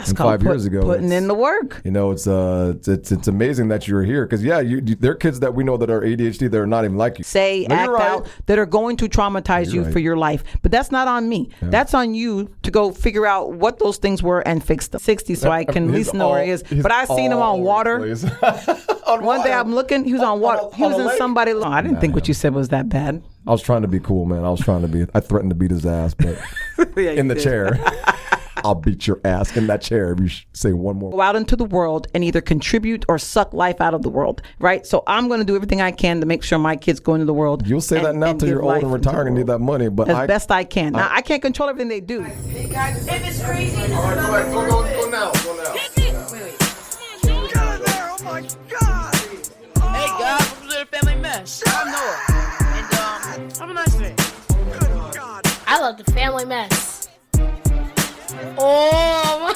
And 5 years ago, putting in the work. You know, it's amazing that you're here because there are kids that we know that are ADHD that are not even like you. Act out that are going to traumatize you for your life, but that's not on me. Yeah. That's on you to go figure out what those things were and fix them. 60, so I can at least know where he is. But I seen him on water. One day I'm looking, he was on water. He was in somebody. I didn't think what you said was that bad. I was trying to be cool, man. I threatened to beat his ass, but in the chair. I'll beat your ass in that chair if you say one more. Go out into the world and either contribute or suck life out of the world, right? So I'm going to do everything I can to make sure my kids go into the world. You'll say that now till you're old and retiring and need that money, but as best I can. Now, I can't control everything they do. Hey guys, if it's crazy, all right, go now. Hit me. Wait. Get in there! Oh my God! Hey guys, welcome to the Family Mess. I'm Noah, and have a nice day. Good God! I love the Family Mess. Oh.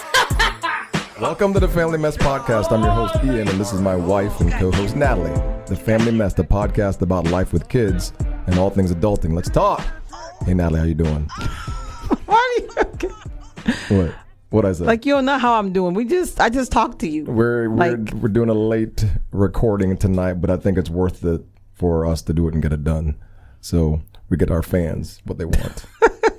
Welcome to the Family Mess Podcast. I'm your host, Ian, and this is my wife and co-host, Natalie. The Family Mess, the podcast about life with kids and all things adulting. Let's talk. Hey, Natalie, how you doing? Why are you okay? What I said? Like, you don't know how I'm doing. I just talked to you. We're doing a late recording tonight, but I think it's worth it for us to do it and get it done. So we get our fans what they want.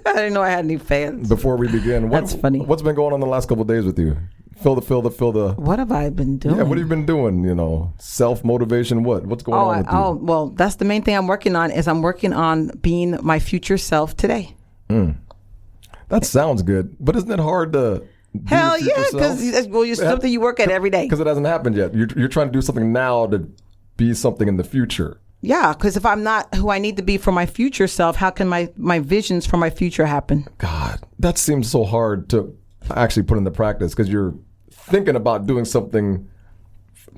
I didn't know I had any fans. Before we begin, that's funny. What's been going on the last couple of days with you? Fill the. What have I been doing? Yeah, what have you been doing? You know, self-motivation. What's going on with you? Well, that's the main thing I'm working on. Is I'm working on being my future self today. That sounds good, but isn't it hard to? Hell yeah, because it's something you work at every day. Because it hasn't happened yet. You're trying to do something now to be something in the future. Yeah, because if I'm not who I need to be for my future self, how can my visions for my future happen? God, that seems so hard to actually put into practice because you're thinking about doing something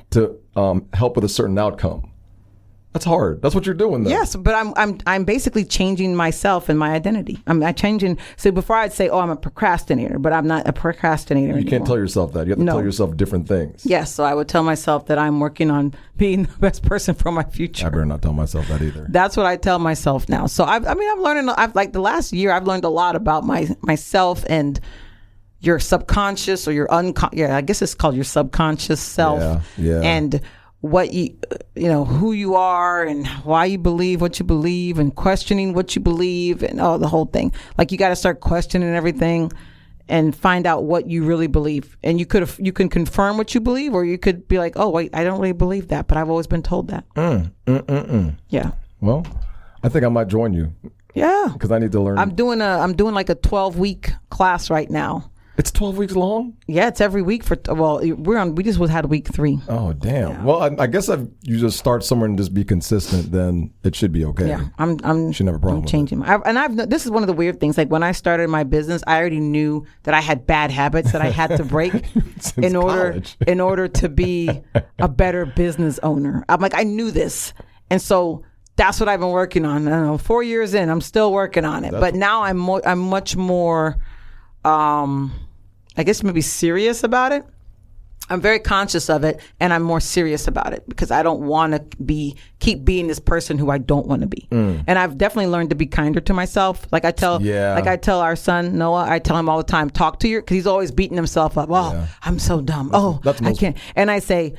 to help with a certain outcome. That's hard. That's what you're doing, though. Yes, but I'm basically changing myself and my identity. I'm changing. So before I'd say, I'm a procrastinator, but I'm not a procrastinator anymore. You can't tell yourself that. You have to tell yourself different things. Yes, so I would tell myself that I'm working on being the best person for my future. I better not tell myself that either. That's what I tell myself now. So I'm learning. Like the last year, I've learned a lot about myself and your subconscious or your unconscious. Yeah, I guess it's called your subconscious self. Yeah. And what who you are and why you believe what you believe and questioning what you believe and the whole thing. Like you got to start questioning everything and find out what you really believe. And you can confirm what you believe, or you could be like, oh wait, I don't really believe that, but I've always been told that. Yeah. Well, I think I might join you. Yeah. Because I need to learn. I'm doing like a 12-week class right now. It's 12 weeks long? Yeah, it's every week we just had week 3. Oh, damn. Yeah. Well, I guess you just start somewhere and just be consistent, then it should be okay. Yeah, should have a problem. I'm changing. This is one of the weird things. Like when I started my business, I already knew that I had bad habits that I had to break in order to be a better business owner. I'm like, I knew this. And so that's what I've been working on. I don't know, 4 years in, I'm still working on it. But now I'm much more I guess maybe serious about it. I'm very conscious of it, and I'm more serious about it because I don't want to keep being this person who I don't want to be. And I've definitely learned to be kinder to myself. Like I tell our son Noah, I tell him all the time, talk to because he's always beating himself up. I'm so dumb. I can't. And I say,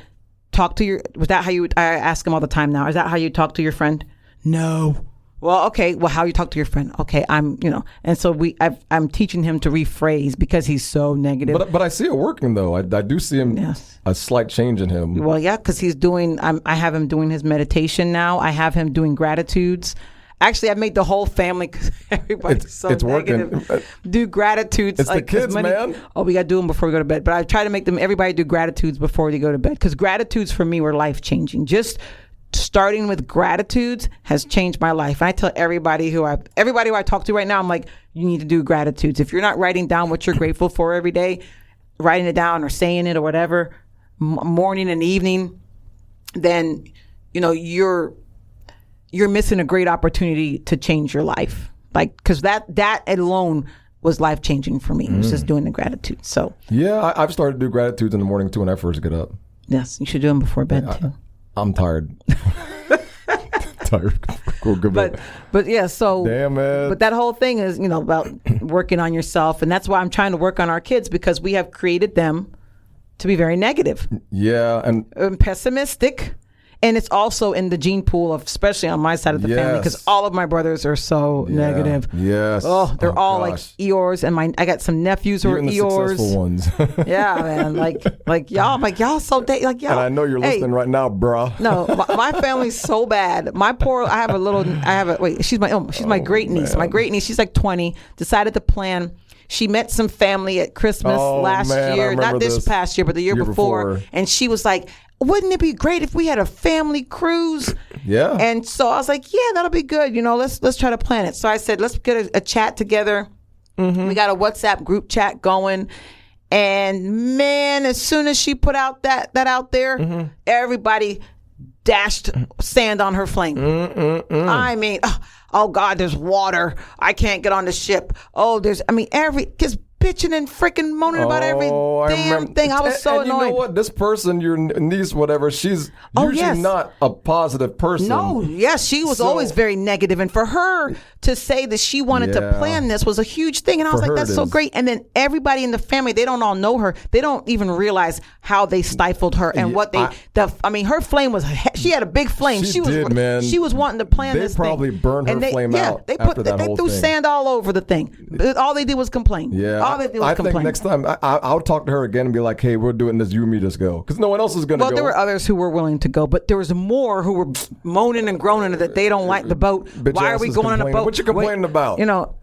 talk to was that how you? I ask him all the time now. Is that how you talk to your friend? No. Well, okay. Well, how you talk to your friend? Okay, and so I'm teaching him to rephrase because he's so negative. But I see it working though. I do see him a slight change in him. Well, yeah, because he's doing. I have him doing his meditation now. I have him doing gratitudes. Actually, I made the whole family because everybody's so negative. Working. Do gratitudes. It's like the kids, man. Oh, we got to do them before we go to bed. But I try to make everybody do gratitudes before they go to bed because gratitudes for me were life changing. Just starting with gratitudes has changed my life. And I tell everybody who I talk to right now, I'm like, you need to do gratitudes. If you're not writing down what you're grateful for every day, writing it down or saying it or whatever, morning and evening, then, you're missing a great opportunity to change your life. Like, cause that alone was life changing for me. It was just doing the gratitude. So yeah, I've started to do gratitudes in the morning too when I first get up. Yes, you should do them before bed too. I'm tired. Tired. Go good bed. But yeah, so Damn it. But that whole thing is, about working on yourself, and that's why I'm trying to work on our kids, because we have created them to be very negative, Yeah, and pessimistic. And it's also in the gene pool of, especially on my side of the family, because all of my brothers are so negative. Yes. Oh, they're all gosh. like Eeyores, and I got some nephews who Even are the Eeyores. successful ones. Yeah, man. Like y'all so like y'all. And I know you're listening right now, bruh. No, my family's so bad. She's my great niece. man. My great niece, she's like 20, decided to plan. She met some family at Christmas last man, I year, not remember this past year, but the year before. And she was like, wouldn't it be great if we had a family cruise? Yeah. And so I was like, yeah, that'll be good. Let's try to plan it. So I said, let's get a chat together. Mm-hmm. We got a WhatsApp group chat going. And man, as soon as she put out that out there, everybody dashed sand on her flame. I mean, oh God, there's water. I can't get on the ship. Oh, just bitching and freaking moaning about every damn thing. I was so annoyed. You know what? This person, your niece, whatever, she's usually not a positive person. No, yes, she was always very negative. And for her to say that she wanted to plan this was a huge thing. And I was like, that's so great. And then everybody in the family, they don't all know her. They don't even realize how they stifled her and what they, her flame was, she had a big flame. She was wanting to plan this thing. They probably burned her flame out they after that whole threw thing. sand all over the thing. All they did was complain. Yeah. I think next time I'll talk to her again and be like, hey, we're doing this. You and me just go. Because no one else is going to go. Well, there were others who were willing to go, but there was more who were moaning and groaning that they don't like the boat. Why are we going on a boat? What you complaining about?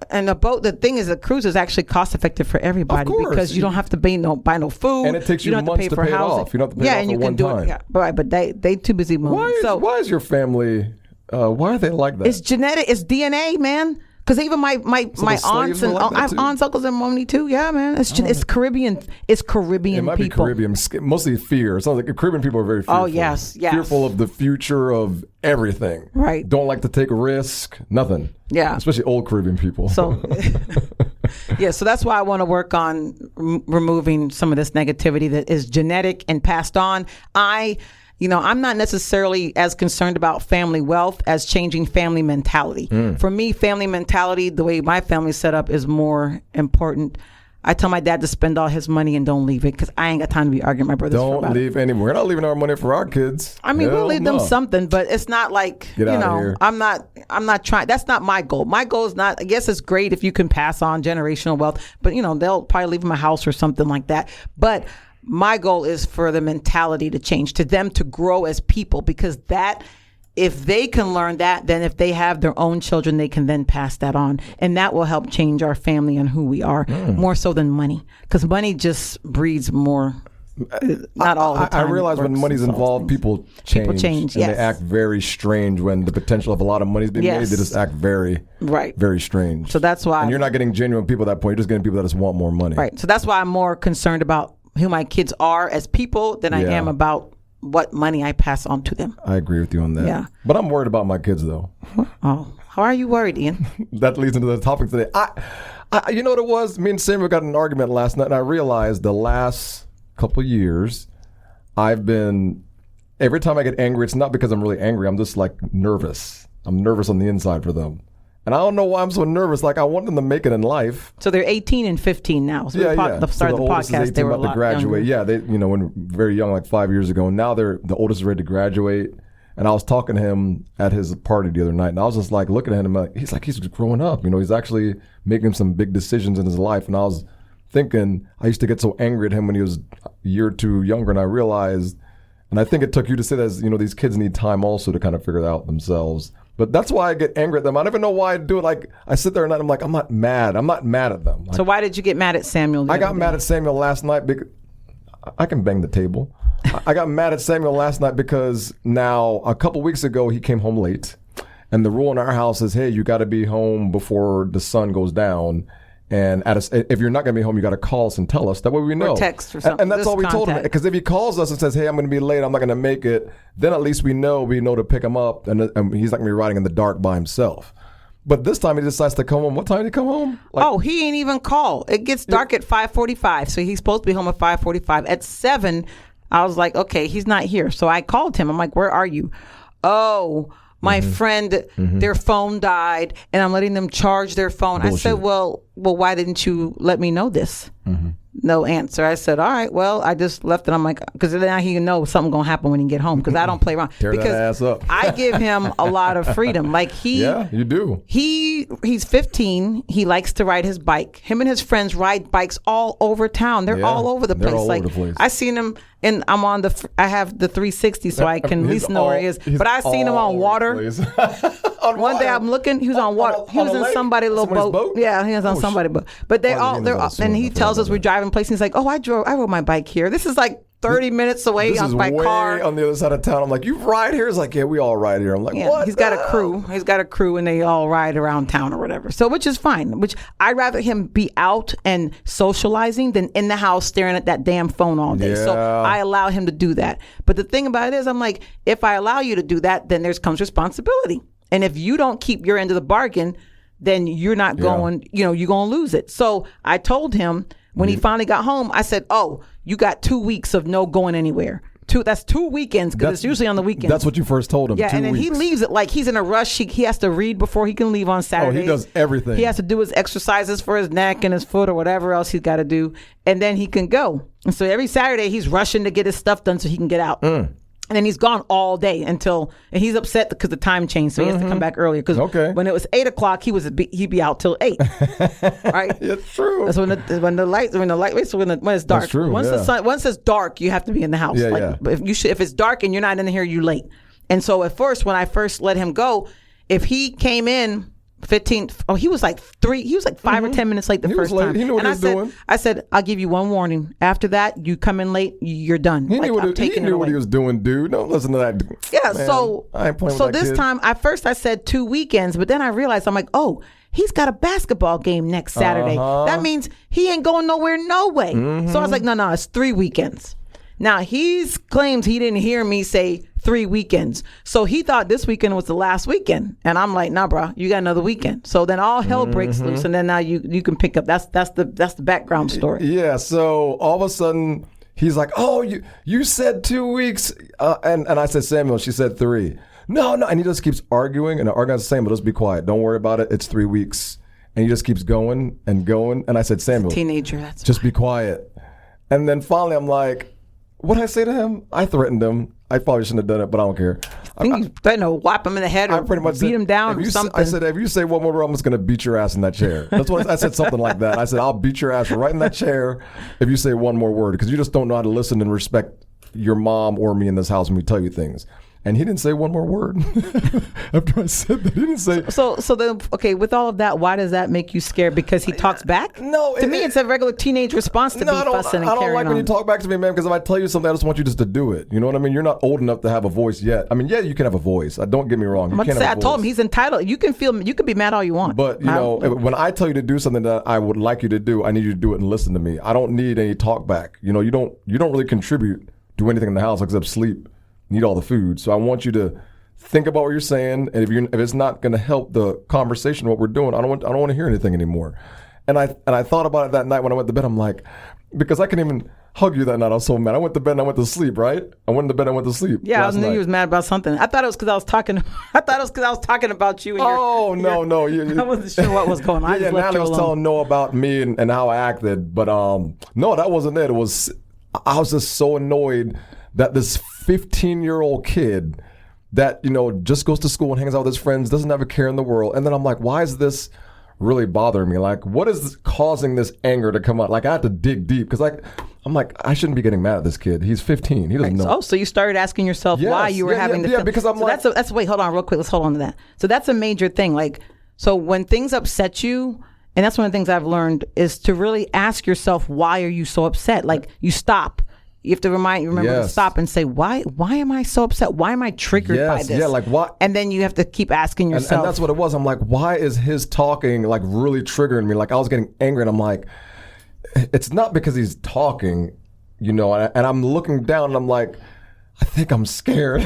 And the boat, the thing is, the cruise is actually cost effective for everybody because you don't have to buy no food. And it takes you don't months have to to pay pay for it housing. off. You don't have to pay it off and you at can one do time. it. Yeah, right, but they too busy moving. Why is your family, why are they like that? It's genetic. It's DNA, man. Because even my aunts and I have aunts, uncles, and mommy too. Yeah, man. It's Caribbean. It's Caribbean. It might people. be Caribbean. Mostly fear. It sounds like Caribbean people are very fearful. Oh yes. Fearful of the future of everything. Right. Don't like to take a risk. Nothing. Yeah. Especially old Caribbean people. So, yeah. So that's why I want to work on removing some of this negativity that is genetic and passed on. I'm not necessarily as concerned about family wealth as changing family mentality. For me, family mentality, the way my family's set up, is more important. I tell my dad to spend all his money and don't leave it because I ain't got time to be arguing with my brothers. Don't leave anymore. We're not leaving our money for our kids. I mean, we'll leave them something, but it's not like, Get out of here. I'm not trying. That's not my goal. My goal is not, I guess it's great if you can pass on generational wealth, but they'll probably leave them a house or something like that. But my goal is for the mentality to change, to them to grow as people, because if they can learn that, then if they have their own children, they can then pass that on. And that will help change our family and who we are, more so than money. Because money just breeds more. Not all the time. I realize when money's involved, people change. And they act very strange when the potential of a lot of money is being made. They just act very, very strange. So that's why. And you're not getting genuine people at that point. You're just getting people that just want more money. Right. So that's why I'm more concerned about who my kids are as people than I am about what money I pass on to them. I agree with you on that. Yeah. But I'm worried about my kids, though. Oh, how are you worried, Ian? That leads into the topic today. You know what it was? Me and Samuel got in an argument last night, and I realized the last couple years, every time I get angry, it's not because I'm really angry. I'm just like nervous. I'm nervous on the inside for them. And I don't know why I'm so nervous. Like, I want them to make it in life. So they're 18 and 15 now. So the start of the podcast, they were about to graduate. Younger. Yeah, they, when very young, like 5 years ago. Now the oldest is ready to graduate. And I was talking to him at his party the other night, and I was just like looking at him. He's growing up. He's actually making some big decisions in his life. And I was thinking, I used to get so angry at him when he was a year or two younger, and I realized, and I think it took you to say that, these kids need time also to kind of figure it out themselves. But that's why I get angry at them. I don't even know why I do it. Like, I sit there and I'm like, I'm not mad. I'm not mad at them. Like, so why did you get mad at Samuel? I got mad at Samuel last night because I can bang the table. I got mad at Samuel last night because now a couple weeks ago he came home late, and the rule in our house is, hey, you got to be home before the sun goes down. And if you're not going to be home, you got to call us and tell us. That way we know. Or text or something. And that's all we told him. Because if he calls us and says, hey, I'm going to be late, I'm not going to make it, then at least we know to pick him up. And he's not going to be riding in the dark by himself. But this time he decides to come home. What time did he come home? He ain't even call. It gets dark at 5:45. So he's supposed to be home at 5:45. At 7, I was like, okay, he's not here. So I called him. I'm like, where are you? Oh, My friend, their phone died, and I'm letting them charge their phone. Bullshit. I said, well, why didn't you let me know this? No answer. I said, all right, well, I just left it. I'm like, because now he knows something going to happen when he get home, because I don't play around. Tear because that ass up. I give him a lot of freedom. Like Yeah, you do. He's 15. He likes to ride his bike. Him and his friends ride bikes all over town. They're Yeah, all over the they're place. all Like over the place. I seen him, and I'm on I have the 360, so I can at least know where he is. But I seen him on water. One day I'm looking, he was on water. He was in somebody's little boat. Yeah, he was on somebody's boat. But they're and he tells us we're driving places. He's like, oh, I rode my bike here. This is like 30 minutes away This is by way car. on the other side of town. I'm like, you ride here? He's like, yeah, we all ride here. I'm like, Yeah, what? he's got a crew. He's got a crew, and they all ride around town or whatever. So, which is fine. Which I'd rather him be out and socializing than in the house staring at that damn phone all day. So Yeah. I allow him to do that. But the thing about it is, I'm like, if I allow you to do that, then comes responsibility. And if you don't keep your end of the bargain, then you're not going. You're going to lose it. So I told him when he finally got home, I said, oh, you got 2 weeks of no going anywhere. That's 2 weekends, because it's usually on the weekends. That's what you first told him. Yeah, 2 and then weeks. he leaves it like he's in a rush. He has to read before he can leave on Saturday. Oh, he does everything. He has to do his exercises for his neck and his foot or whatever else he's got to do, and then he can go. And so every Saturday he's rushing to get his stuff done so he can get out. And then he's gone all day and he's upset because the time changed, so he has to come back earlier. Because when it was 8 o'clock, he'd be out till 8. Right? It's true. That's when it's dark. That's true, Once it's dark, you have to be in the house. Yeah, like, yeah. If it's dark and you're not in here, you're late. And so at first, when I first let him go, if he came in 15, he was like 5 or 10 minutes late the He was first late. time. He knew what and he was doing. I said, I'll give you one warning. After that, you come in late, you're done. He knew, I'm what taking he, it knew what away. he was doing, dude. Don't listen to that. Yeah, Man, so I ain't playing with that this kid. time, at first I said 2 weekends, but then I realized, I'm like, oh, he's got a basketball game next Saturday. That means he ain't going nowhere, no way. So I was like, no, it's 3 weekends. Now, he claims he didn't hear me say 3 weekends. So he thought this weekend was the last weekend. And I'm like, nah, bro, you got another weekend. So then all hell breaks loose, and then now you can pick up. That's the background story. Yeah, so all of a sudden, he's like, oh, you said 2 weeks. And I said, Samuel, she said 3. No. And he just keeps arguing and arguing. I said, Samuel, just be quiet. Don't worry about it. It's 3 weeks. And he just keeps going and going. And I said, Samuel, Teenager, that's just be quiet. And then finally, I'm like, what did I say to him? I threatened him. I probably shouldn't have done it, but I don't care. I think you threatened to whap him in the head or I pretty much beat said, him down or something. I said, if you say one more word, I'm just going to beat your ass in that chair. That's what I said, something like that. I said, I'll beat your ass right in that chair if you say one more word, because you just don't know how to listen and respect your mom or me in this house when we tell you things. And he didn't say one more word after I said that. He didn't say. So then, okay, with all of that, why does that make you scared? Because he talks back? No. To me, it's a regular teenage response to be fussing and I don't carrying like when on. you talk back to me, man, because if I tell you something, I just want you just to do it. You know what I mean? You're not old enough to have a voice yet. I mean, yeah, you can have a voice. Don't get me wrong. You I'm about can't to say, have I a told him voice. he's entitled. You can be mad all you want. But, you know, when I tell you to do something that I would like you to do, I need you to do it and listen to me. I don't need any talk back. You know, you don't really contribute to anything in the house except sleep, and eat all the food. So I want you to think about what you're saying, and if it's not going to help the conversation, what we're doing, I don't want to hear anything anymore. And I thought about it that night when I went to bed. I'm like, because I couldn't even hug you that night. I was so mad. I went to bed and I went to sleep. Right? I went to bed and I went to sleep. Yeah, I knew you was mad about something. I thought it was because I was talking. I thought it was because I was talking about you. And no. I wasn't sure what was going on. I just left Natalie you was alone. telling Noah about me and how I acted, but no, that wasn't it. I was just so annoyed that this 15-year-old kid that, you know, just goes to school and hangs out with his friends, doesn't have a care in the world. And then I'm like, why is this really bothering me? Like, what is causing this anger to come out? Like, I had to dig deep because, like, I'm like, I shouldn't be getting mad at this kid. He's 15. He doesn't know. Oh, so you started asking yourself why you were having the because I'm like, that's wait, hold on real quick. Let's hold on to that. So that's a major thing. Like, so when things upset you, and that's one of the things I've learned is to really ask yourself, why are you so upset? Like, you stop. You have to remember to stop and say, why am I so upset? Why am I triggered by this? Yeah, like what? And then you have to keep asking yourself. And that's what it was. I'm like, why is his talking like really triggering me? Like, I was getting angry, and I'm like, it's not because he's talking, you know. And I'm looking down, and I'm like, I think I'm scared.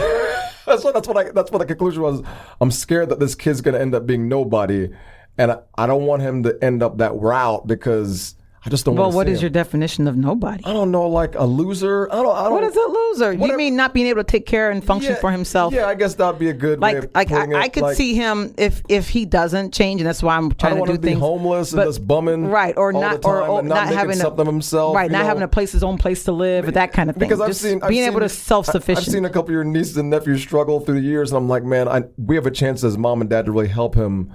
that's what the conclusion was. I'm scared that this kid's gonna end up being nobody, and I don't want him to end up that route because I just don't Well, want to what see is him. your definition of nobody? I don't know, like a loser. I don't. What is a loser? You Whatever- mean not being able to take care and function for himself? Yeah, I guess that'd be a good way of putting it. I could like, see him if he doesn't change, and that's why I'm I trying don't to want do to be things. homeless and but- just bumming, right? Or all not, the time or and not making having something of himself, right? you Not know? having his own place to live, or that kind of thing. Because Just being able to self-sufficient. I've seen a couple of your nieces and nephews struggle through the years, and I'm like, man, we have a chance as mom and dad to really help him.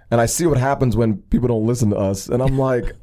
And I see what happens when people don't listen to us, and I'm like,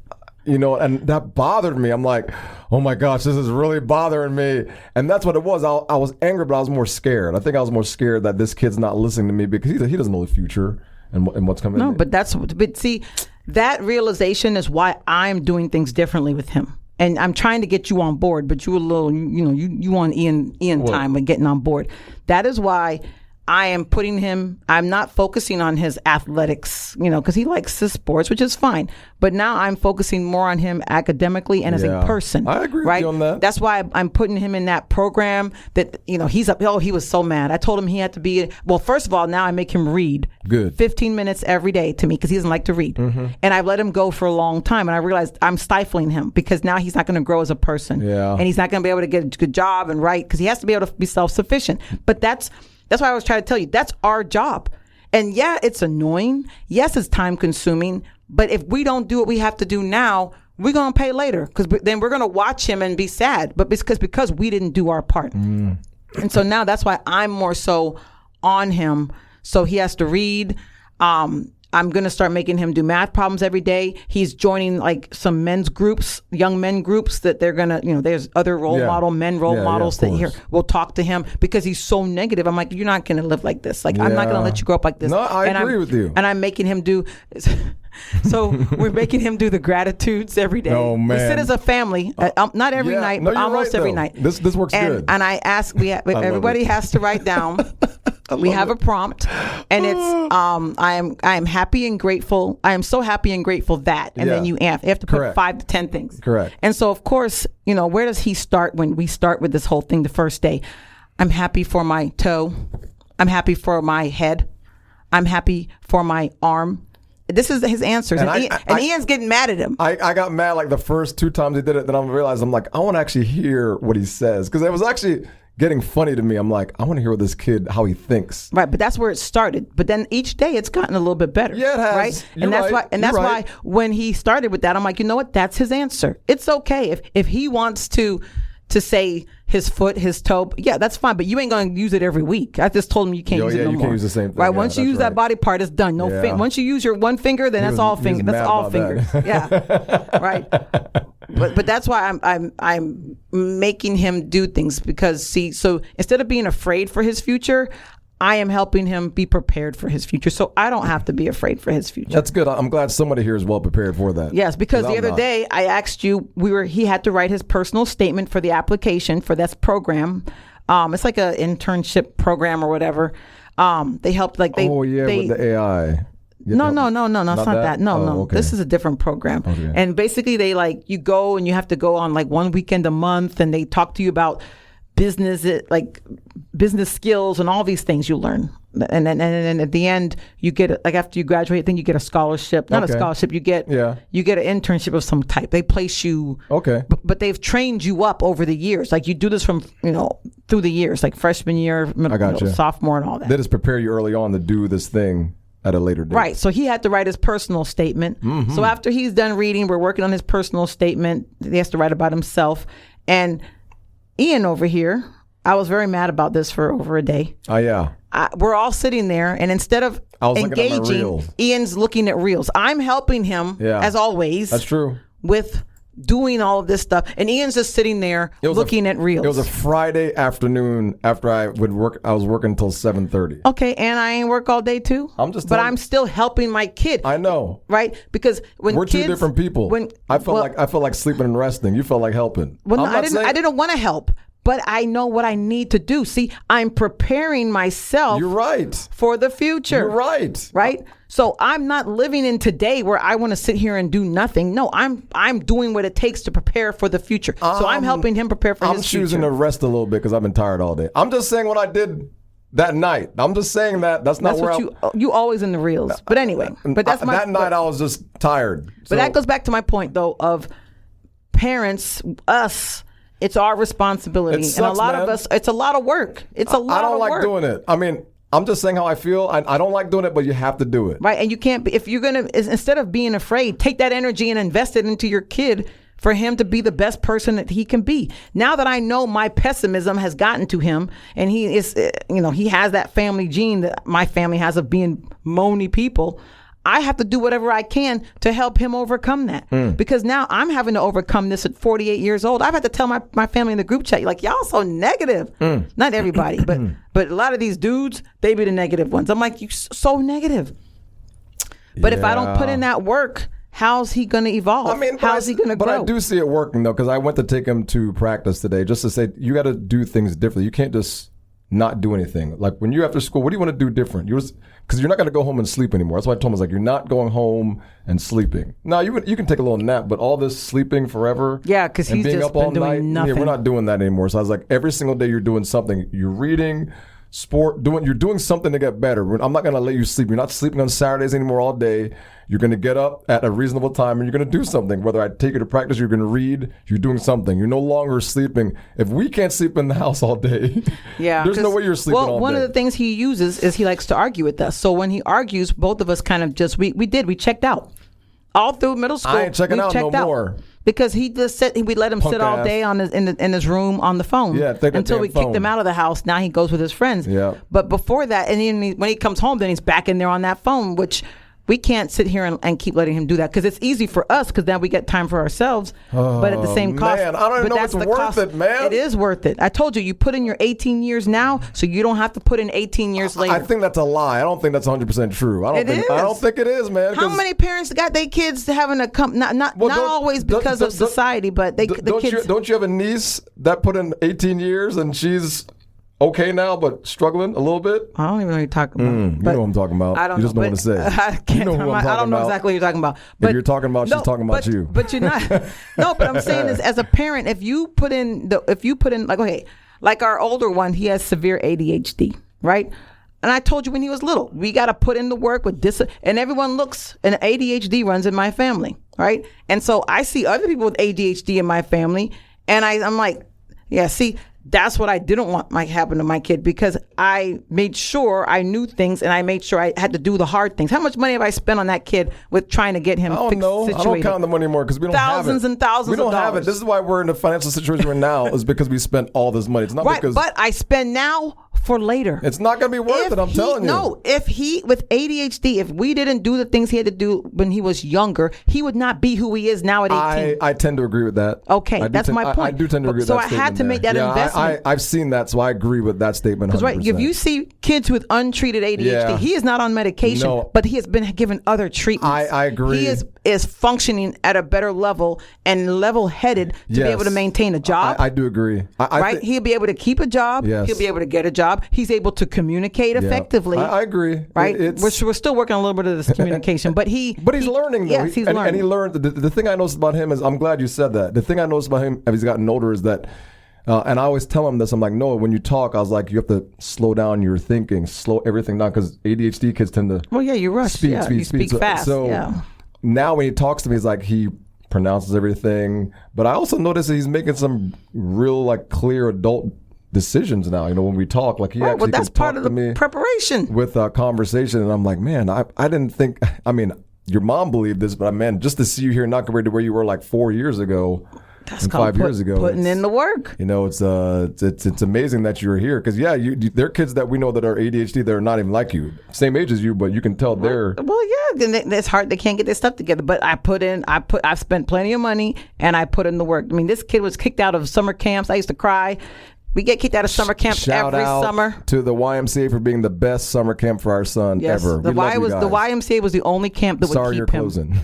you know, and that bothered me. I'm like, oh my gosh, this is really bothering me. And that's what it was. I was angry, but I was more scared. I think I was more scared that this kid's not listening to me because he doesn't know the future and what's coming. No, but see, that realization is why I'm doing things differently with him. And I'm trying to get you on board, but you a little, you want Ian time and getting on board. That is why I am putting him, I'm not focusing on his athletics, because he likes his sports, which is fine. But now I'm focusing more on him academically and as a person. I agree with you on that. That's why I'm putting him in that program that, he's up. Oh, he was so mad. I told him he had to be, well, first of all, now I make him read. Good. 15 minutes every day to me because he doesn't like to read. Mm-hmm. And I've let him go for a long time. And I realized I'm stifling him because now he's not going to grow as a person. Yeah. And he's not going to be able to get a good job and write because he has to be able to be self-sufficient. But that's why I was trying to tell you, that's our job. And yeah, it's annoying. Yes, it's time consuming. But if we don't do what we have to do now, we're going to pay later because then we're going to watch him and be sad. But because we didn't do our part. And so now that's why I'm more so on him. So he has to read. I'm going to start making him do math problems every day. He's joining like some men's groups, young men groups that they're going to, there's other role models that here will talk to him because he's so negative. I'm like, you're not going to live like this. Like, I'm not going to let you grow up like this. No, I agree with you. And I'm making him do, so we're making him do the gratitudes every day. Oh, man. We sit as a family, not every night, but almost every night. This works good. And I ask, everybody has to write down. We have a prompt, and it's I am happy and grateful. I am so happy and grateful that, and then you have to put Correct. 5 to 10 things. Correct. And so, of course, where does he start when we start with this whole thing the first day? I'm happy for my toe. I'm happy for my head. I'm happy for my arm. This is his answers, and Ian's getting mad at him. I got mad like the first 2 times he did it. Then I realized I'm like, I want to actually hear what he says because it was actually getting funny to me. I'm like, I want to hear what this kid, how he thinks. Right, but that's where it started. But then each day it's gotten a little bit better. Yeah, it has. Right? You're and that's right. why and that's why when he started with that, I'm like, you know what? That's his answer. It's okay. If he wants to say his foot, his toe, yeah, that's fine. But you ain't gonna use it every week. I just told him you can't use it no you more. can't use the same thing. Right. Yeah, Once you use that body part, it's done. No once you use your one finger, then that's all fingers. That's all fingers. Yeah. Right. But that's why I'm making him do things because so instead of being afraid for his future, I am helping him be prepared for his future. So I don't have to be afraid for his future. That's good. I'm glad somebody here is well prepared for that. Yes, because the other day I asked you, he had to write his personal statement for the application for this program. It's like an internship program or whatever. They helped with the AI. No, it's not that. No. Okay. This is a different program. Okay. And basically they you go and you have to go on like 1 weekend a month and they talk to you about business skills and all these things you learn. And then at the end you get after you graduate, then you get a scholarship. Not a scholarship, you get an internship of some type. They place you. Okay. But they've trained you up over the years. Like you do this from, through the years, like freshman year, sophomore and all that. They just prepare you early on to do this thing at a later date. Right. So he had to write his personal statement. Mm-hmm. So after he's done reading, we're working on his personal statement. He has to write about himself. And Ian over here, I was very mad about this for over a day. Oh, yeah. We're all sitting there, and instead of engaging, Ian's looking at reels. I'm helping him, as always. That's true. With doing all of this stuff. And Ian's just sitting there looking at reels. It was a Friday afternoon after I would work. I was working until 7:30. Okay, and I ain't work all day too. I'm still helping my kid. I know, right? Because when we're two different people. I felt like sleeping and resting. You felt like helping. Well, no, I didn't want to help. But I know what I need to do. See, I'm preparing myself. You're right. For the future. You're right. Right? So I'm not living in today where I want to sit here and do nothing. No, I'm doing what it takes to prepare for the future. So I'm helping him prepare for his future. I'm choosing to rest a little bit because I've been tired all day. I'm just saying what I did that night. I'm just saying that's not where you always in the reels. But anyway, that night I was just tired. But that goes back to my point though of parents, us, it's our responsibility. It sucks, and a lot man. of us, it's a lot of work. It's a lot I don't of like work. doing it. I mean, I'm just saying how I feel. I don't like doing it, but you have to do it. Right. And you can't be, if you're going to, instead of being afraid, take that energy and invest it into your kid for him to be the best person that he can be. Now that I know my pessimism has gotten to him and he is, he has that family gene that my family has of being moany people, I have to do whatever I can to help him overcome that. Because now I'm having to overcome this at 48 years old. I've had to tell my family in the group chat, like, y'all so negative. Not everybody, but a lot of these dudes, they be the negative ones. I'm like, you so negative. But if I don't put in that work, how's he going to evolve? I mean, how's he going to grow? But I do see it working, though, because I went to take him to practice today just to say, you got to do things differently. You can't just not do anything. Like when you're after school, what do you want to do different? Because you're not going to go home and sleep anymore. That's why I told him, I was like, you're not going home and sleeping. Now, you can take a little nap, but all this sleeping forever. Yeah, because he's being just up all been doing night, nothing. Yeah, we're not doing that anymore. So I was like, every single day you're doing something. You're reading, sport, you're doing something to get better. I'm not going to let you sleep. You're not sleeping on Saturdays anymore all day. You're going to get up at a reasonable time and you're going to do something. Whether I take you to practice, you're going to read, you're doing something. You're no longer sleeping. If we can't sleep in the house all day, there's no way you're sleeping all day. Well, one of the things he uses is he likes to argue with us. So when he argues, both of us kind of just, we checked out. All through middle school. I ain't checking out no more. Because he just said we let him Punk sit all ass. day in his room on the phone. Yeah, take that until we damn kicked phone. him out of the house. Now he goes with his friends. Yeah. But before that, and then when he comes home, then he's back in there on that phone, which we can't sit here and keep letting him do that because it's easy for us because then we get time for ourselves. But at the same cost, man, I don't even but know that's if it's the worth cost. it, man. It is worth it. I told you put in your 18 years now, so you don't have to put in 18 years later. I think that's a lie. I don't think that's 100% true. I don't think it is, man. How 'cause- many parents got their kids having a not Well, always because of society, but the kids. Don't you have a niece that put in 18 years and she's okay now, but struggling a little bit? I don't even know what you're talking about. You know what I'm talking about. I don't You just know. don't want to say. I can't. You know who I'm I talking don't know about. exactly what you're talking about. If you're talking about, she's talking about you. But you're not. No, but I'm saying is, as a parent, if you put in like, okay, like our older one, he has severe ADHD, right? And I told you when he was little, we got to put in the work with this, and everyone looks, and ADHD runs in my family, right? And so I see other people with ADHD in my family, and I'm like, yeah, see, that's what I didn't want might happen to my kid because I made sure I knew things and I made sure I had to do the hard things. How much money have I spent on that kid with trying to get him I don't know. situated? I don't count the money anymore because we don't have it. Thousands and thousands We don't of have it. dollars. This is why we're in the financial situation we're in now is because we spent all this money. It's not Right, because but I spend now for later. it's not going to be worth it. I'm telling you. No, if he, with ADHD, if we didn't do the things he had to do when he was younger, he would not be who he is now at 18. I tend to agree with that. Okay, that's my point. I do tend to agree with So that I had statement to make that there. investment. I've seen that, so I agree with that statement 100%. Because right, if you see kids with untreated ADHD, Yeah. he is not on medication, No. but he has been given other treatments. I agree. He is functioning at a better level and level-headed to be Yes. able to maintain a job. I do agree. Right? He'll be able to keep a job. Yes. He'll be able to get a job. He's able to communicate effectively. I agree. Right? It's, We're still working on a little bit of this communication, but he's learning though. Yes, he's learning. And he learned. The thing I noticed about him is, I'm glad you said that. The thing I noticed about him as he's gotten older is that, and I always tell him this, I'm like, Noah, when you talk, I was like, you have to slow down your thinking, slow everything down, because ADHD kids tend to Well, yeah, you rush. speed. You speak fast. So yeah. now when he talks to me, it's like he pronounces everything. But I also notice that he's making some real, like, clear adult decisions now. You know, when we talk, like he Right, actually but that's can part talk of to the me preparation. with conversation, and I'm like, man, I didn't think. I mean, your mom believed this, but man, just to see you here, not compared to where you were like 4 years ago, That's and called 5 years ago, putting it's- in the work. You know, it's amazing that you're here because there are kids that we know that are ADHD that are not even like you, same age as you, but you can tell they're. Well, yeah, then it's hard. They can't get their stuff together. But I've spent plenty of money and I put in the work. I mean, this kid was kicked out of summer camps. I used to cry. We get kicked out of summer camps Shout every out to to the YMCA for being the best summer camp for our son Yes, ever. the We love you the guys. YMCA was the only camp that Sorry, would you're keep him. closing.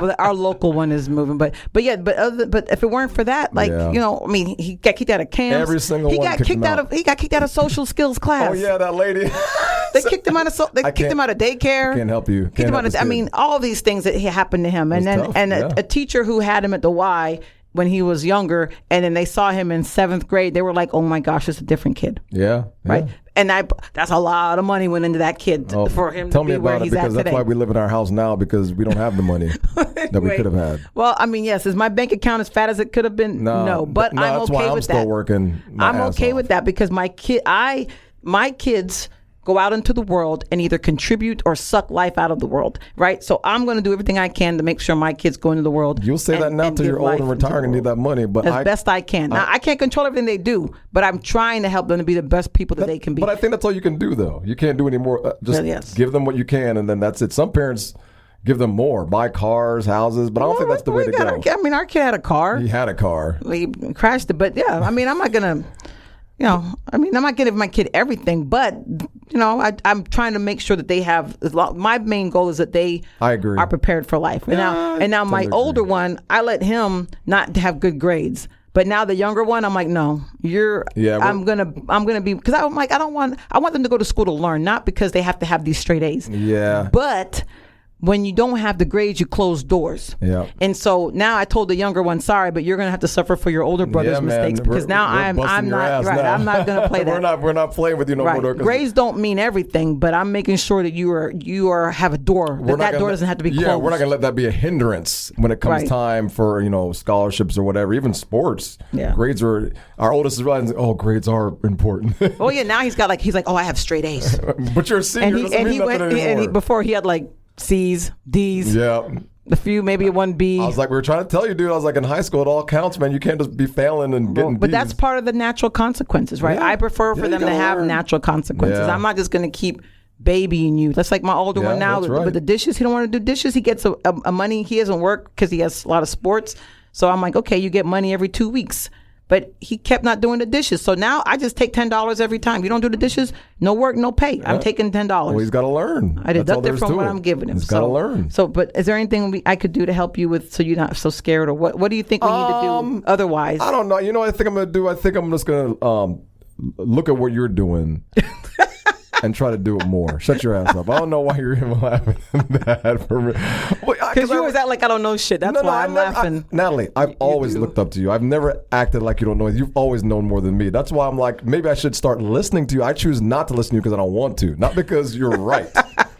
Well, our local one is moving, but if it weren't for that, like Yeah. I mean, he got kicked out of camps. Every single he one got kicked kicked him out out. of he got kicked out of social skills class. Oh yeah, that lady. They kicked him out of kicked him out of daycare. Can't help you. Kicked Can't him help out of, this I kid. mean, all these things that happened to him, and It's then tough, and yeah. a teacher who had him at the Y when he was younger, and then they saw him in 7th grade, they were like, "Oh my gosh, it's a different kid." Yeah. Right. And that's a lot of money went into that kid for him to be where he's at today. Because that's why we live in our house now, because we don't have the money that we could have had. Well, I mean, yes, is my bank account as fat as it could have been? No, but I'm that's okay why I'm with still that. working. I'm okay with that because my kids go out into the world and either contribute or suck life out of the world, right? So I'm going to do everything I can to make sure my kids go into the world. You'll say that now till you're old and retiring and need that money, but as best I can. Now, I can't control everything they do, but I'm trying to help them to be the best people that they can be. But I think that's all you can do, though. You can't do any more. Just give them what you can, and then that's it. Some parents give them more, buy cars, houses, but I don't think that's the way to go. Our kid had a car. He had a car. He crashed it, but yeah, I mean, I'm not going to... I'm not giving my kid everything, but I'm trying to make sure that they have. My main goal is that they are prepared for life. And now my older one, I let him not have good grades. But now the younger one, I'm like, no, I'm gonna be, because I'm like, I want them to go to school to learn, not because they have to have these straight A's. Yeah. But when you don't have the grades, you close doors. Yeah. And so now I told the younger one, sorry, but you're going to have to suffer for your older brother's mistakes, because now I'm not right. I'm not going to play that. We're not playing with you no more. Grades don't mean everything, but I'm making sure that you have a door. That door doesn't have to be closed. Yeah, we're not going to let that be a hindrance when it comes time for scholarships or whatever, even sports. Yeah. Grades are, our oldest is realizing, grades are important. Oh yeah, now he's like, I have straight A's. But you're a senior. Before he had like C's, D's. Yeah. A few, maybe a 1B. I was like, we were trying to tell you, dude. I was like, in high school, it all counts, man. You can't just be failing and getting But B's. that's part of the natural consequences, right? Yeah. I prefer for them to have natural consequences. Yeah. I'm not just going to keep babying you. That's like my older one now. With the dishes, he don't want to do dishes. He gets a money. He doesn't work because he has a lot of sports. So I'm like, okay, you get money every 2 weeks. But he kept not doing the dishes. So now I just take $10 every time. You don't do the dishes, no work, no pay. Yeah. I'm taking $10. Well, he's got to learn. I deduct it from what I'm giving him. He's got to learn. So, but is there anything I could do to help you with, so you're not so scared? Or what do you think we need to do otherwise? I don't know. You know what I think I'm going to do? I think I'm just going to look at what you're doing. And try to do it more. Shut your ass up. I don't know why you're even laughing at that. Because you always act like I don't know shit. That's why I'm laughing. Natalie, I've always looked up to you. I've never acted like you don't know. You've always known more than me. That's why I'm like, maybe I should start listening to you. I choose not to listen to you because I don't want to. Not because you're right.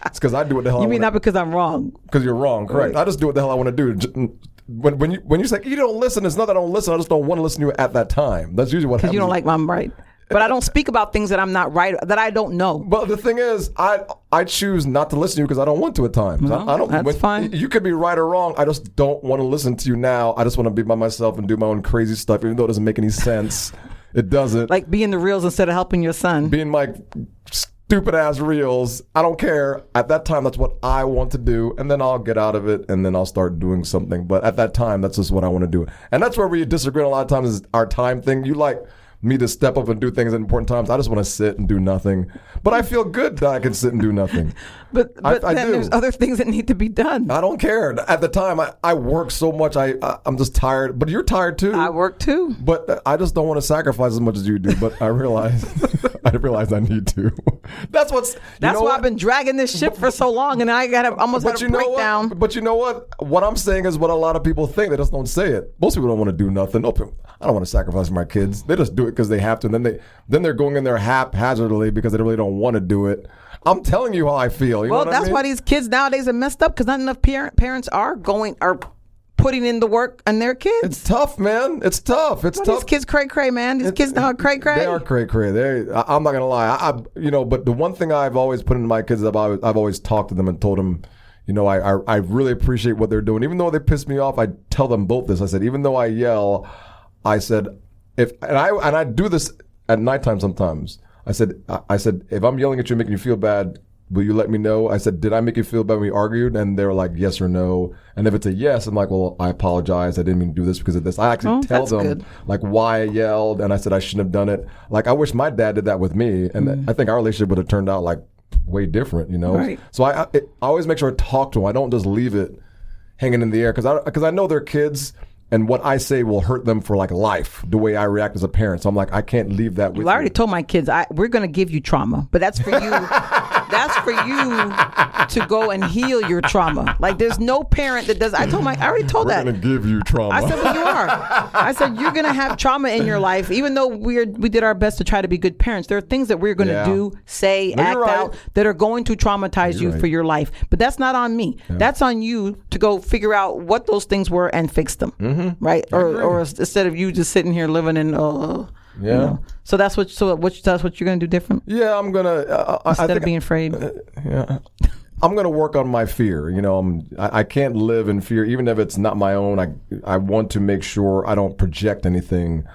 It's because I do what the hell I want. You mean not because I'm wrong? Because you're wrong, correct. Right. I just do what the hell I want to do. When you say you don't listen, it's not that I don't listen. I just don't want to listen to you at that time. That's usually what happens. Because you don't like I'm right. But I don't speak about things that I'm not right, that I don't know. But the thing is, I choose not to listen to you because I don't want to at times. No, that's fine. You could be right or wrong. I just don't want to listen to you now. I just want to be by myself and do my own crazy stuff, even though it doesn't make any sense. It doesn't. Like being the reels instead of helping your son. Being my stupid ass reels. I don't care. At that time, that's what I want to do. And then I'll get out of it and then I'll start doing something. But at that time, that's just what I want to do. And that's where we disagree a lot of times is our time thing. You like me to step up and do things at important times. I just want to sit and do nothing. But I feel good that I can sit and do nothing. But then there's other things that need to be done. I don't care. At the time, I work so much. I'm just tired. But you're tired too. I work too. But I just don't want to sacrifice as much as you do. But I realize I need to. That's why I've been dragging this ship for so long, and I almost had a breakdown. But you know what? What I'm saying is what a lot of people think. They just don't say it. Most people don't want to do nothing. I don't want to sacrifice for my kids. They just do it because they have to. And then they're going in there haphazardly because they really don't want to do it. I'm telling you how I feel. You know what I mean? Why these kids nowadays are messed up, because not enough parents are putting in the work on their kids. It's tough, man. It's tough. It's tough. These kids cray, man. These kids know cray. They are cray. I'm not gonna lie. But the one thing I've always put into my kids is I've always talked to them and told them, I really appreciate what they're doing. Even though they piss me off, I tell them both this. I said, even though I yell, I said, I do this at nighttime sometimes. I said, if I'm yelling at you and making you feel bad, will you let me know? I said, did I make you feel bad when we argued? And they were like, yes or no. And if it's a yes, I'm like, well, I apologize. I didn't mean to do this because of this. I actually tell them like why I yelled. And I said I shouldn't have done it. Like, I wish my dad did that with me. And I think our relationship would have turned out like way different, Right. So I always make sure I talk to them. I don't just leave it hanging in the air because I know they're kids. And what I say will hurt them for like life, the way I react as a parent. So I'm like, I can't leave that with you. I already told my kids, we're going to give you trauma, but that's for you. That's for you to go and heal your trauma. Like there's no parent that does. I already told We're that. gonna give you trauma. I said, well, you are. I said, you're going to have trauma in your life. Even though we did our best to try to be good parents, there are things that we're going to do, say, No, act you're right. out that are going to traumatize you right. for your life. But that's not on me. Yeah. That's on you to go figure out what those things were and fix them. Mm-hmm. Right? Or instead of you just sitting here living in, yeah. You know. So that's what you're going to do different? Yeah, I'm going to. Instead of being afraid? Yeah. I'm going to work on my fear. You know, I can't live in fear, even if it's not my own. I want to make sure I don't project anything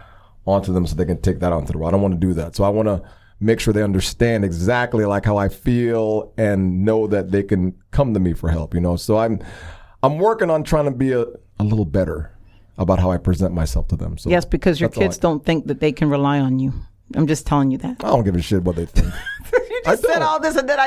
onto them so they can take that onto the road. I don't want to do that. So I want to make sure they understand exactly like how I feel and know that they can come to me for help, you know. So I'm working on trying to be a little better about how I present myself to them. So yes, because your kids don't think that they can rely on you. I'm just telling you that. I don't give a shit what they think. You just said all this, and then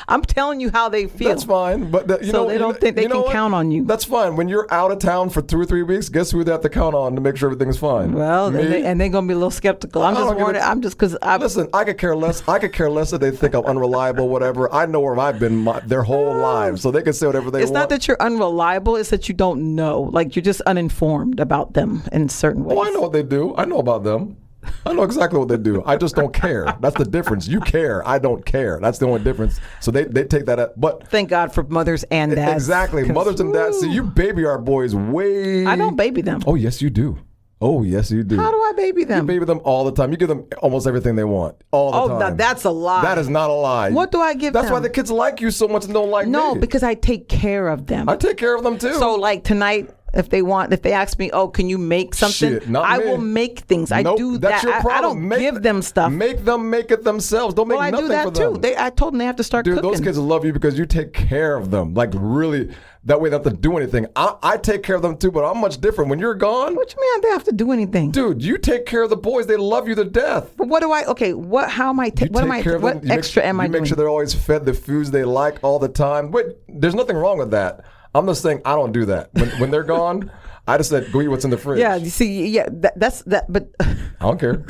I'm telling you how they feel. That's fine, but so they don't think they can count on you. That's fine. When you're out of town for 2 or 3 weeks, guess who they have to count on to make sure everything's fine? Well, and they're gonna be a little skeptical. I'm just worried. Listen, I could care less. I could care less if they think I'm unreliable, whatever. I know where I've been their whole lives, so they can say whatever they want. It's not that you're unreliable; it's that you don't know. Like you're just uninformed about them in certain ways. Oh, I know what they do. I know about them. I know exactly what they do. I just don't care. That's the difference. You care. I don't care. That's the only difference. So they take that up. But thank God for mothers and dads. Exactly. Mothers and dads. See, you baby our boys way. I don't baby them. Oh, yes, you do. Oh, yes, you do. How do I baby them? You baby them all the time. You give them almost everything they want. All the time. Oh, that's a lie. That is not a lie. What do I give them? That's why the kids like you so much and don't like me. No, because I take care of them. I take care of them too. So like tonight, if they ask me, oh, can you make something? Shit, not I me. will make things. Nope, I do that's that. Your problem. I don't give them stuff. Make them make it themselves. Don't make I nothing do that for them. too. I told them they have to start Dude, cooking. those kids love you because you take care of them. Like really, that way they don't have to do anything. I take care of them too, but I'm much different. When you're gone, what you mean they have to do anything? Dude, you take care of the boys. They love you to death. But what do I? Okay, how am I? What extra am I doing? You make sure they're always fed the foods they like all the time. Wait, there's nothing wrong with that. I'm just saying I don't do that. When they're gone, I just said go eat what's in the fridge. Yeah, you see, yeah, that's that. But I don't care.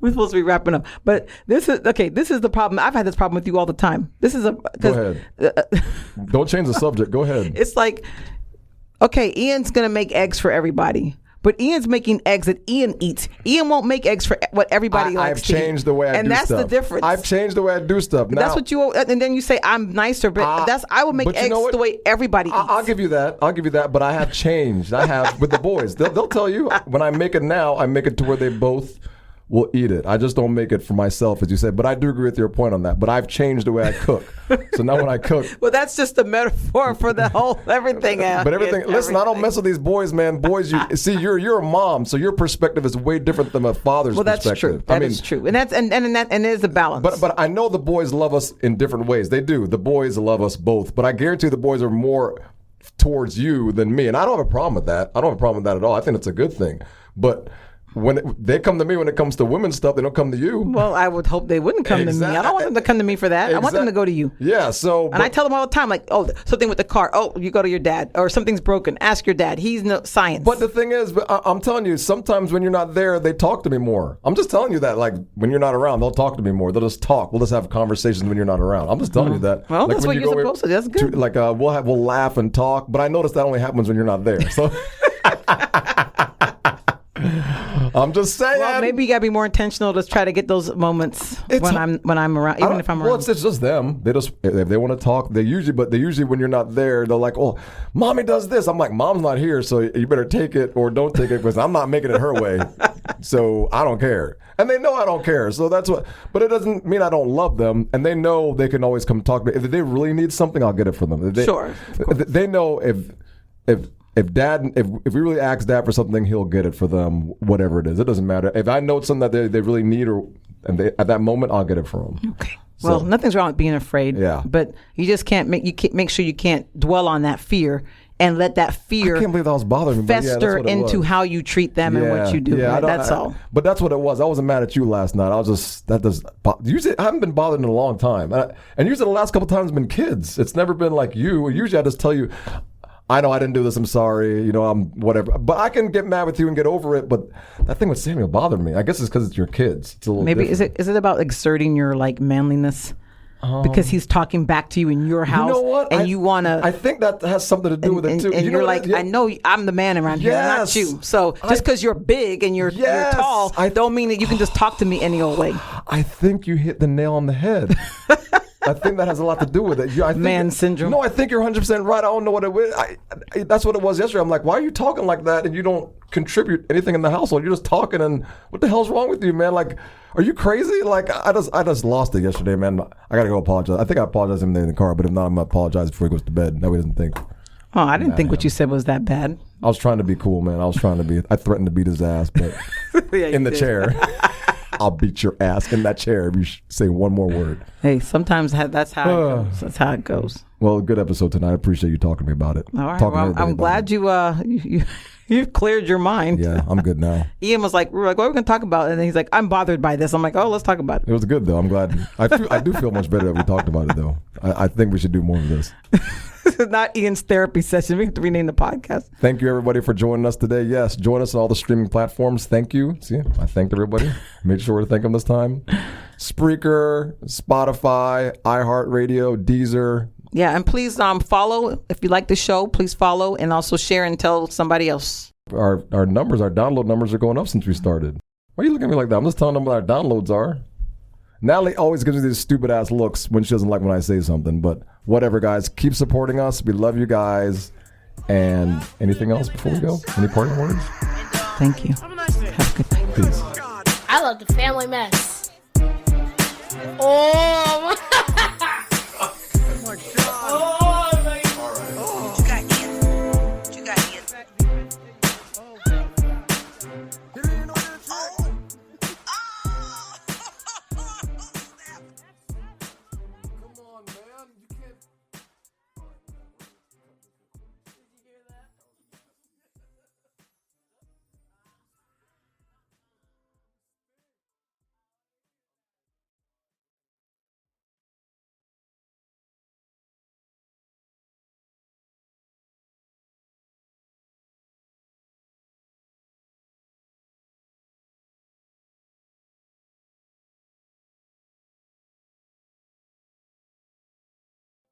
We're supposed to be wrapping up, but this is okay. This is the problem. I've had this problem with you all the time. This is Go ahead. Don't change the subject. Go ahead. It's like, okay, Ian's gonna make eggs for everybody. But Ian's making eggs that Ian eats. Ian won't make eggs for what everybody likes to eat. I've changed the way I do stuff. And that's the difference. I've changed the way I do stuff. Now, that's what you, and then you say, I'm nicer, but I will make eggs the way everybody eats. I'll give you that. But I have changed. I have with the boys. They'll tell you, when I make it now, I make it to where they both will eat it. I just don't make it for myself, as you said. But I do agree with your point on that. But I've changed the way I cook. So now when I cook. Well, that's just a metaphor for the whole everything. But everything. Listen, I don't mess with these boys, man. Boys, you're a mom, so your perspective is way different than a father's perspective. That's true. That is true. And it is a balance. But I know the boys love us in different ways. They do. The boys love us both. But I guarantee the boys are more towards you than me. And I don't have a problem with that. I don't have a problem with that at all. I think it's a good thing. But when they come to me when it comes to women's stuff, they don't come to you. Well, I would hope they wouldn't come to me. I don't want them to come to me for that. I want them to go to you. Yeah, so... And I tell them all the time, like, oh, something with the car. Oh, you go to your dad. Or something's broken. Ask your dad. He's no science. But the thing is, I'm telling you, sometimes when you're not there, they talk to me more. I'm just telling you that, like, when you're not around, they'll talk to me more. They'll just talk. We'll just have conversations when you're not around. I'm just telling you that. Well, like that's what you're supposed to do. That's good. We'll laugh and talk, but I notice that only happens when you're not there. So... I'm just saying. Well, maybe you gotta be more intentional to try to get those moments when I'm around, even if I'm around. Well, it's just them. They just if they want to talk, they usually when you're not there, they're like, "Oh, mommy does this." I'm like, "Mom's not here, so you better take it or don't take it because I'm not making it her way." So I don't care, and they know I don't care. So that's what. But it doesn't mean I don't love them, and they know they can always come talk to me. If they really need something, I'll get it for them. Sure. They know if we really ask dad for something, he'll get it for them, whatever it is. It doesn't matter. If I know it's something that they really need at that moment, I'll get it for them. Okay. Well, nothing's wrong with being afraid. Yeah. But you just can't make sure you can't dwell on that fear and let that fear I can't believe that was bothering me. fester into how you treat them and what you do. Yeah, right? That's all. But that's what it was. I wasn't mad at you last night. I was just usually I haven't been bothered in a long time, and usually the last couple times have been kids. It's never been like you. Usually I just tell you, I know I didn't do this. I'm sorry. You know, I'm whatever. But I can get mad with you and get over it. But that thing with Samuel bothered me. I guess it's because it's your kids. It's a little maybe different. is it about exerting your like manliness? because he's talking back to you in your house. You know what? And you want to. I think that has something to do with it too. And you're like, I know I'm the man around here, not you. So just because you're big and you're tall, I don't mean that you can just talk to me any old way. I think you hit the nail on the head. I think that has a lot to do with it. I think Man syndrome. No, I think you're 100% right. I don't know what it was. That's what it was yesterday. I'm like, why are you talking like that and you don't contribute anything in the household? You're just talking, and what the hell's wrong with you, man? Like, are you crazy? Like, I just lost it yesterday, man. I gotta go apologize. I think I apologized to him in the car, but if not, I'm gonna apologize before he goes to bed. That way he doesn't think. Oh, I didn't think what you said was that bad. I was trying to be cool, man. I threatened to beat his ass, but in the chair. I'll beat your ass in that chair if you say one more word. Hey, sometimes that's how it goes. That's how it goes. Well, good episode tonight. I appreciate you talking to me about it. All right. Well, I'm glad you've cleared your mind. Yeah, I'm good now. Ian was like, what are we going to talk about? And then he's like, I'm bothered by this. I'm like, oh, let's talk about it. It was good, though. I'm glad. I do feel much better that we talked about it, though. I think we should do more of this. This is not Ian's therapy session. We have to rename the podcast. Thank you, everybody, for joining us today. Yes, join us on all the streaming platforms. Thank you. See, I thanked everybody. Made sure to thank them this time. Spreaker, Spotify, iHeartRadio, Deezer. Yeah, and please follow. If you like the show, please follow and also share and tell somebody else. Our download numbers are going up since we started. Why are you looking at me like that? I'm just telling them what our downloads are. Natalie always gives me these stupid ass looks when she doesn't like when I say something, but whatever, guys. Keep supporting us. We love you guys. And anything else before we go? Any parting words? Thank you. Have a nice day. Have a good night. Peace. I love the family mess. Oh,